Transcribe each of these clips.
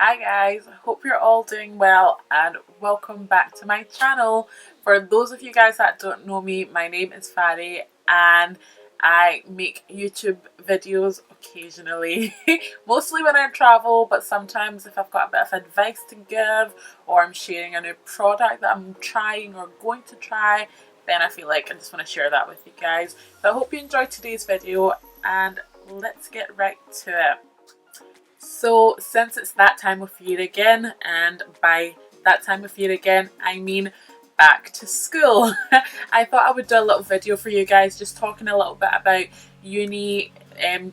Hi guys, hope you're all doing well and welcome back to my channel. For those of you guys that don't know me, my name is Fari and I make YouTube videos occasionally, mostly when I travel, but sometimes if I've got a bit of advice to give or I'm sharing a new product that I'm trying or going to try, then I feel like I just want to share that with you guys. So I hope you enjoyed today's video and let's get right to it. So since it's that time of year again, and by that time of year again I mean back to school, I thought I would do a little video for you guys just talking a little bit about uni,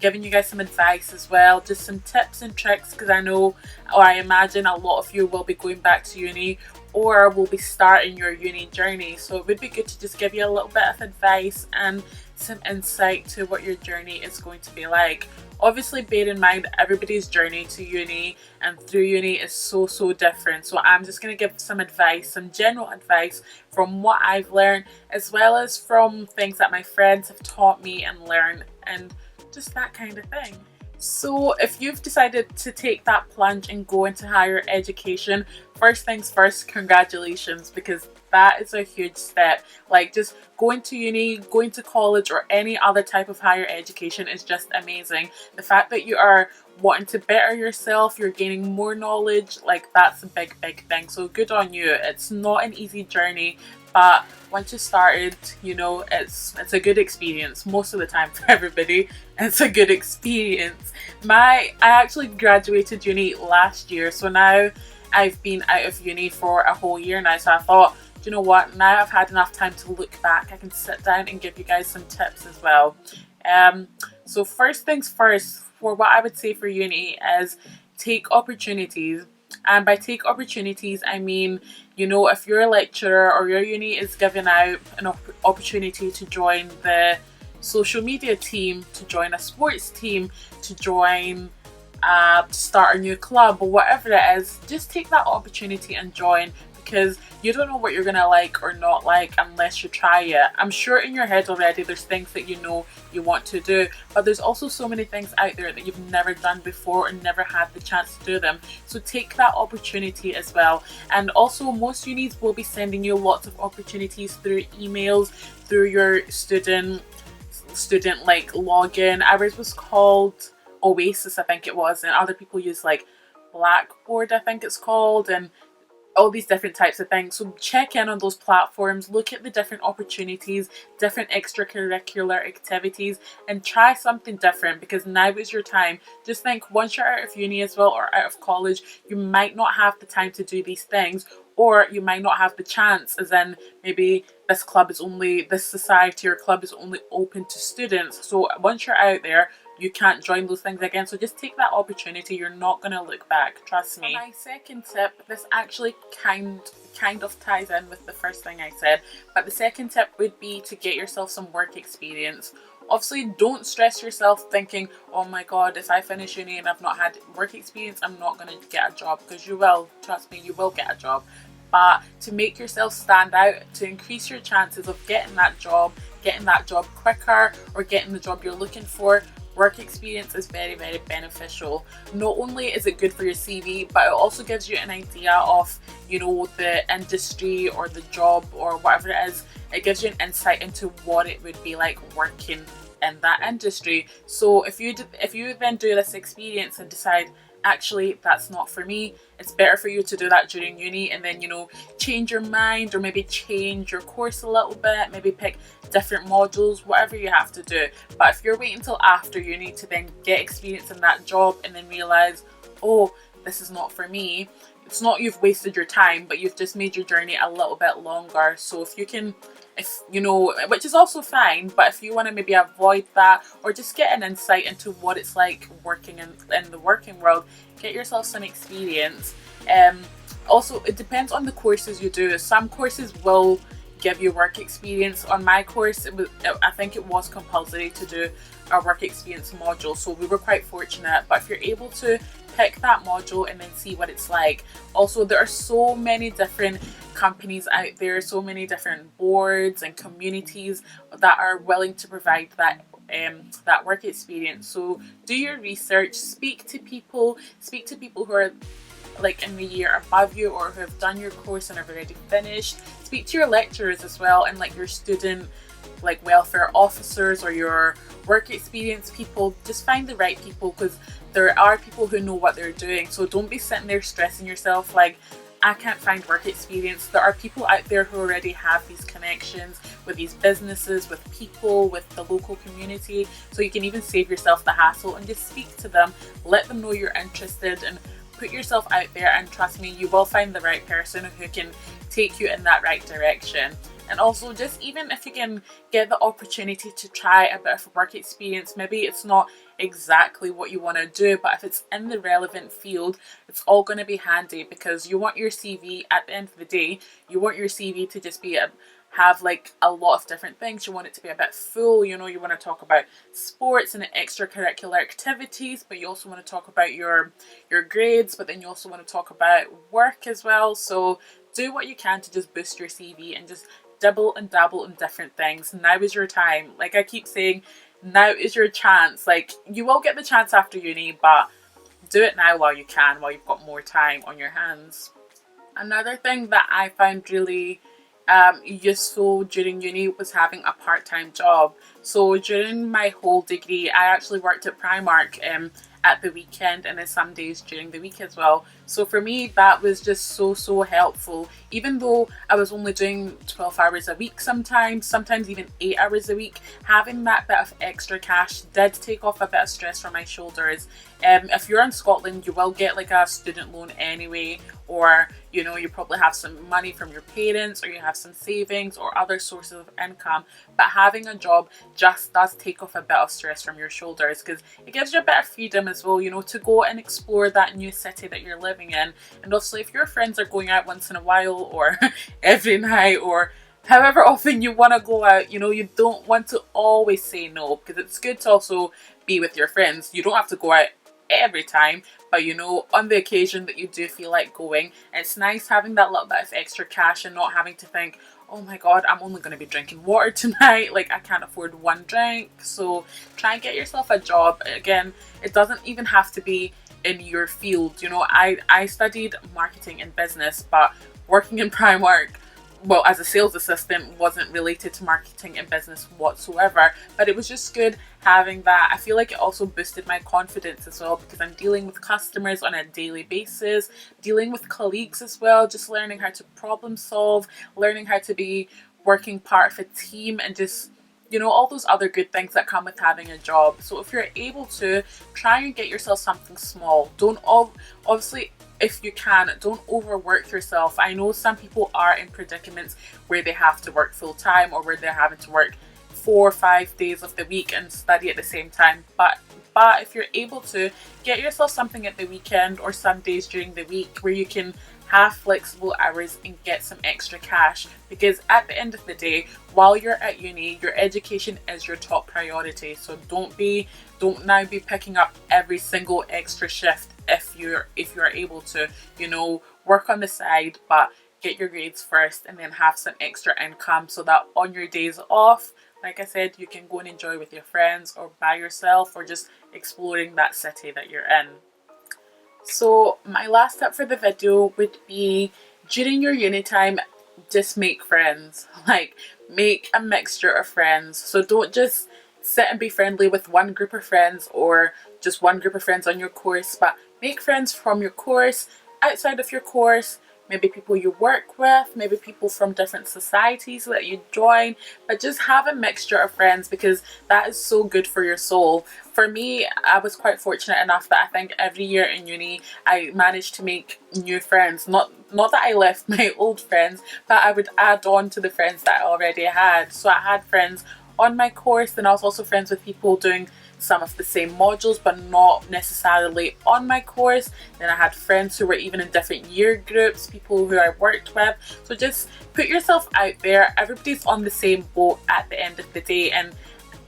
giving you guys some advice as well, just some tips and tricks, because I know, or I imagine, a lot of you will be going back to uni or will be starting your uni journey, so it would be good to just give you a little bit of advice and some insight to what your journey is going to be like. Obviously, bear in mind everybody's journey to uni and through uni is so different, so I'm just going to give some advice, some general advice from what I've learned, as well as from things that my friends have taught me and learned, and just that kind of thing. So if you've decided to take that plunge and go into higher education, first things first, congratulations, because that is a huge step. Like, just going to uni, going to college, or any other type of higher education is just amazing. The fact that you are wanting to better yourself, you're gaining more knowledge, like, that's a big thing, so good on you. It's not an easy journey, but once you started, you know, it's a good experience most of the time. For everybody, it's a good experience. I actually graduated uni last year, so now I've been out of uni for a whole year now, so I thought, you know what, now I've had enough time to look back, I can sit down and give you guys some tips as well. So first things first, for what I would say for uni is take opportunities. And by take opportunities, I mean, you know, if you're a lecturer or your uni is giving out an opportunity to join the social media team, to join a sports team, to join to start a new club or whatever it is, just take that opportunity and join, because you don't know what you're gonna like or not like unless you try it. I'm sure in your head already there's things that you know you want to do, but there's also so many things out there that you've never done before and never had the chance to do them, so take that opportunity as well. And also, most unis will be sending you lots of opportunities through emails, through your student like login. Ours was called Oasis, I think it was, and other people use like Blackboard, I think it's called, and all these different types of things. So check in on those platforms, look at the different opportunities, different extracurricular activities, and try something different, because now is your time. Just think, once you're out of uni as well, or out of college, you might not have the time to do these things, or you might not have the chance, as in maybe this society or club is only open to students. So once you're out there, you can't join those things again, so just take that opportunity. You're not going to look back, trust me. My second tip, this actually kind of ties in with the first thing I said, but the second tip would be to get yourself some work experience. Obviously, don't stress yourself thinking, oh my god, if I finish uni and I've not had work experience, I'm not going to get a job, because you will, trust me, you will get a job. But to make yourself stand out, to increase your chances of getting that job quicker, or getting the job you're looking for, work experience is very beneficial. Not only is it good for your CV, but it also gives you an idea of, you know, the industry or the job or whatever it is. It gives you an insight into what it would be like working in that industry. So if you then do this experience and decide, actually, that's not for me, it's better for you to do that during uni, and then, you know, change your mind, or maybe change your course a little bit, maybe pick different modules, whatever you have to do. But if you're waiting until after uni to then get experience in that job and then realize, oh, this is not for me, it's not you've wasted your time, but you've just made your journey a little bit longer. So if you know, which is also fine, but if you want to maybe avoid that, or just get an insight into what it's like working in the working world, get yourself some experience. Also, it depends on the courses you do. Some courses will give you work experience. On my course, I think it was compulsory to do a work experience module, so we were quite fortunate. But if you're able to pick that module and then see what it's like. Also, there are so many different companies out there, so many different boards and communities that are willing to provide that work experience. So do your research, speak to people who are like in the year above you or who have done your course and have already finished. Speak to your lecturers as well, and like your student like welfare officers or your work experience people. Just find the right people, because there are people who know what they're doing. So don't be sitting there stressing yourself like, I can't find work experience. There are people out there who already have these connections with these businesses, with people, with the local community. So you can even save yourself the hassle and just speak to them, let them know you're interested, and put yourself out there, and trust me, you will find the right person who can take you in that right direction. And also, just even if you can get the opportunity to try a bit of work experience, maybe it's not exactly what you want to do, but if it's in the relevant field, it's all going to be handy, because you want your CV, at the end of the day, you want your CV to just be have like a lot of different things. You want it to be a bit full, you know, you want to talk about sports and extracurricular activities, but you also want to talk about your grades, but then you also want to talk about work as well. So do what you can to just boost your CV and just dibble and dabble in different things. Now is your time. Like I keep saying, now is your chance. Like, you will get the chance after uni, but do it now while you can, while you've got more time on your hands. Another thing that I found really useful during uni was having a part-time job. So during my whole degree, I actually worked at Primark at the weekend, and then some days during the week as well. So for me, that was just so helpful. Even though I was only doing 12 hours a week sometimes even 8 hours a week, having that bit of extra cash did take off a bit of stress from my shoulders. If you're in Scotland, you will get like a student loan anyway, or you know, you probably have some money from your parents, or you have some savings or other sources of income. But having a job just does take off a bit of stress from your shoulders, because it gives you a bit of freedom as well, you know, to go and explore that new city that you're living in. And also, if your friends are going out once in a while or every night, or however often you want to go out, you know, you don't want to always say no, because it's good to also be with your friends. You don't have to go out every time, but you know, on the occasion that you do feel like going, it's nice having that little bit of extra cash and not having to think, oh my god, I'm only going to be drinking water tonight, like I can't afford one drink. So try and get yourself a job. Again, it doesn't even have to be in your field. You know, I studied marketing and business, but working in Primark, well, as a sales assistant, wasn't related to marketing and business whatsoever. But it was just good having that. I feel like it also boosted my confidence as well, because I'm dealing with customers on a daily basis, dealing with colleagues as well, just learning how to problem solve, learning how to be working part of a team, and just, you know, all those other good things that come with having a job. So if you're able to, try and get yourself something small. Don't obviously, if you can, don't overwork yourself. I know some people are in predicaments where they have to work full time, or where they're having to work 4 or 5 days of the week and study at the same time. But if you're able to, get yourself something at the weekend or some days during the week where you can have flexible hours and get some extra cash. Because at the end of the day, while you're at uni, your education is your top priority. So don't now be picking up every single extra shift. If you're able to, you know, work on the side, but get your grades first, and then have some extra income, so that on your days off, like I said, you can go and enjoy with your friends or by yourself, or just exploring that city that you're in. So my last tip for the video would be, during your uni time, just make friends. Like, make a mixture of friends. So don't just sit and be friendly with one group of friends, or just one group of friends on your course, but make friends from your course, outside of your course, maybe people you work with, maybe people from different societies that you join, but just have a mixture of friends, because that is so good for your soul. For me, I was quite fortunate enough that I think every year in uni I managed to make new friends. Not that I left my old friends, but I would add on to the friends that I already had. So I had friends on my course, and I was also friends with people doing some of the same modules but not necessarily on my course. Then I had friends who were even in different year groups, people who I worked with. So just put yourself out there. Everybody's on the same boat at the end of the day, and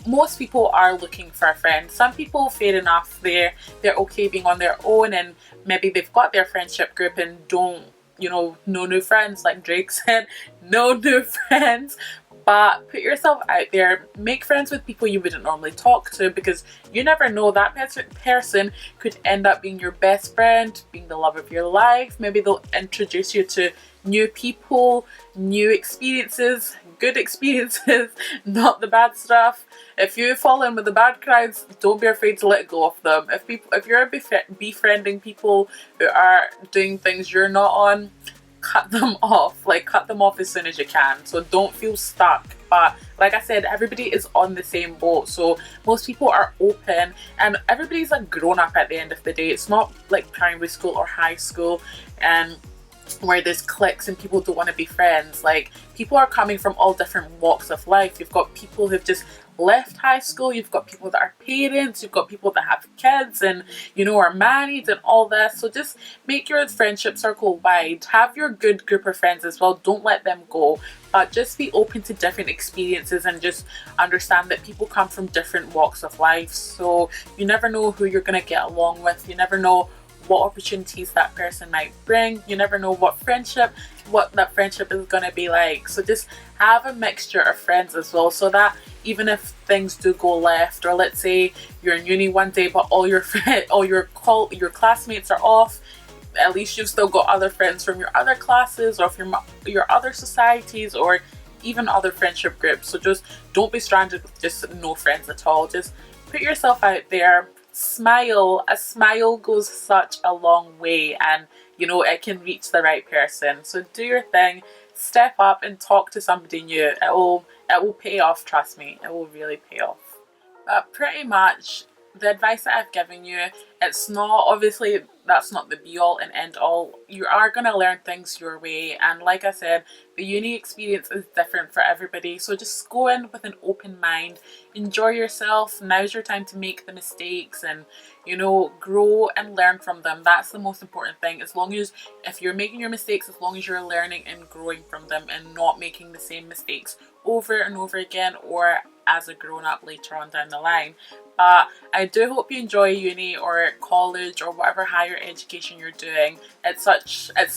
most people are looking for a friend. Some people, fair enough, they're okay being on their own, and maybe they've got their friendship group and don't, you know, no new friends, like Drake said, no new friends. But put yourself out there, make friends with people you wouldn't normally talk to, because you never know, that person could end up being your best friend, being the love of your life. Maybe they'll introduce you to new people, new experiences, good experiences, not the bad stuff. If you fall in with the bad crowds, don't be afraid to let go of them. If you're befriending people who are doing things you're not on, cut them off. Like, cut them off as soon as you can. So don't feel stuck. But like I said, everybody is on the same boat. So most people are open, and everybody's a grown up at the end of the day. It's not like primary school or high school and where there's cliques and people don't want to be friends. Like, people are coming from all different walks of life. You've got people who've just left high school, you've got people that are parents, you've got people that have kids and, you know, are married and all this. So just make your friendship circle wide. Have your good group of friends as well. Don't let them go. But just be open to different experiences and just understand that people come from different walks of life. So you never know who you're going to get along with. You never know what opportunities that person might bring. You never know what that friendship is going to be like. So just have a mixture of friends as well, so that even if things do go left, or let's say you're in uni one day but all your classmates are off, at least you've still got other friends from your other classes, or from your other societies, or even other friendship groups. So just don't be stranded with just no friends at all. Just put yourself out there. Smile. A smile goes such a long way, and you know, it can reach the right person. So do your thing, step up and talk to somebody new. It will pay off, trust me. It will really pay off. But pretty much the advice that I've given you, it's not, obviously that's not the be all and end all. You are going to learn things your way, and like I said, the uni experience is different for everybody. So just go in with an open mind, enjoy yourself. Now's your time to make the mistakes and, you know, grow and learn from them. That's the most important thing. As long as, if you're making your mistakes, as long as you're learning and growing from them and not making the same mistakes over and over again, or as a grown-up later on down the line. But I do hope you enjoy uni or college or whatever higher education you're doing. It's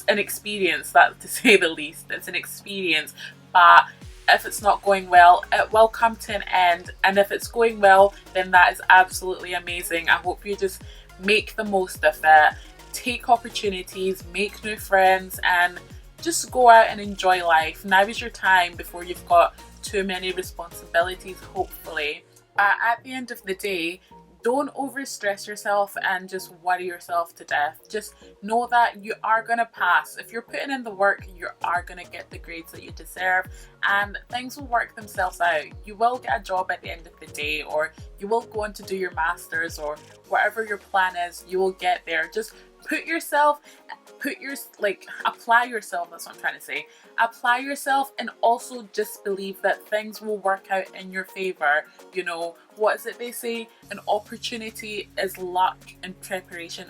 an experience, that to say the least. It's an experience, but if it's not going well, it will come to an end. And if it's going well, then that is absolutely amazing. I hope you just make the most of it. Take opportunities, make new friends, and just go out and enjoy life. Now is your time before you've got too many responsibilities, hopefully. At the end of the day, don't overstress yourself and just worry yourself to death. Just know that you are going to pass. If you're putting in the work, you are going to get the grades that you deserve, and things will work themselves out. You will get a job at the end of the day, or you will go on to do your masters, or whatever your plan is, you will get there. Just apply yourself, that's what I'm trying to say. Apply yourself, and also just believe that things will work out in your favor. You know, what is it they say? An opportunity is luck and preparation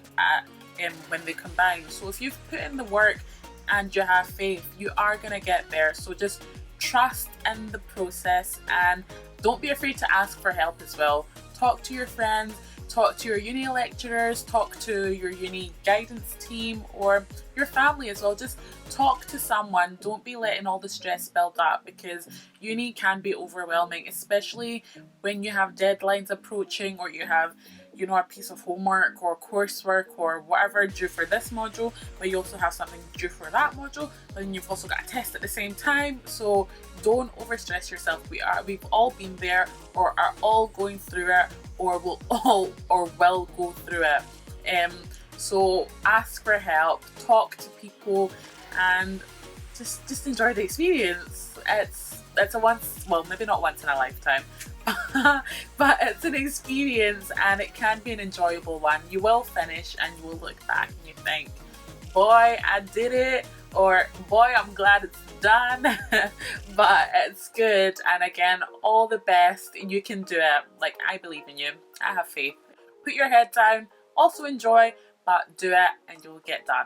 when they combine. So if you've put in the work and you have faith, you are going to get there. So just trust in the process, and don't be afraid to ask for help as well. Talk to your friends, talk to your uni lecturers, talk to your uni guidance team, or your family as well. Just talk to someone. Don't be letting all the stress build up, because uni can be overwhelming, especially when you have deadlines approaching, or you have, you know, a piece of homework or coursework or whatever due for this module, but you also have something due for that module, but then you've also got a test at the same time. So don't overstress yourself. We've all been there, or are all going through it, or will go through it. So ask for help, talk to people, and just enjoy the experience. It's a once, well, maybe not once in a lifetime, but it's an experience, and it can be an enjoyable one. You will finish and you will look back and you think, boy, I did it, or boy, I'm glad it's done. But it's good, and again, all the best. You can do it. Like, I believe in you. I have faith. Put your head down, also enjoy, but do it and you'll get done.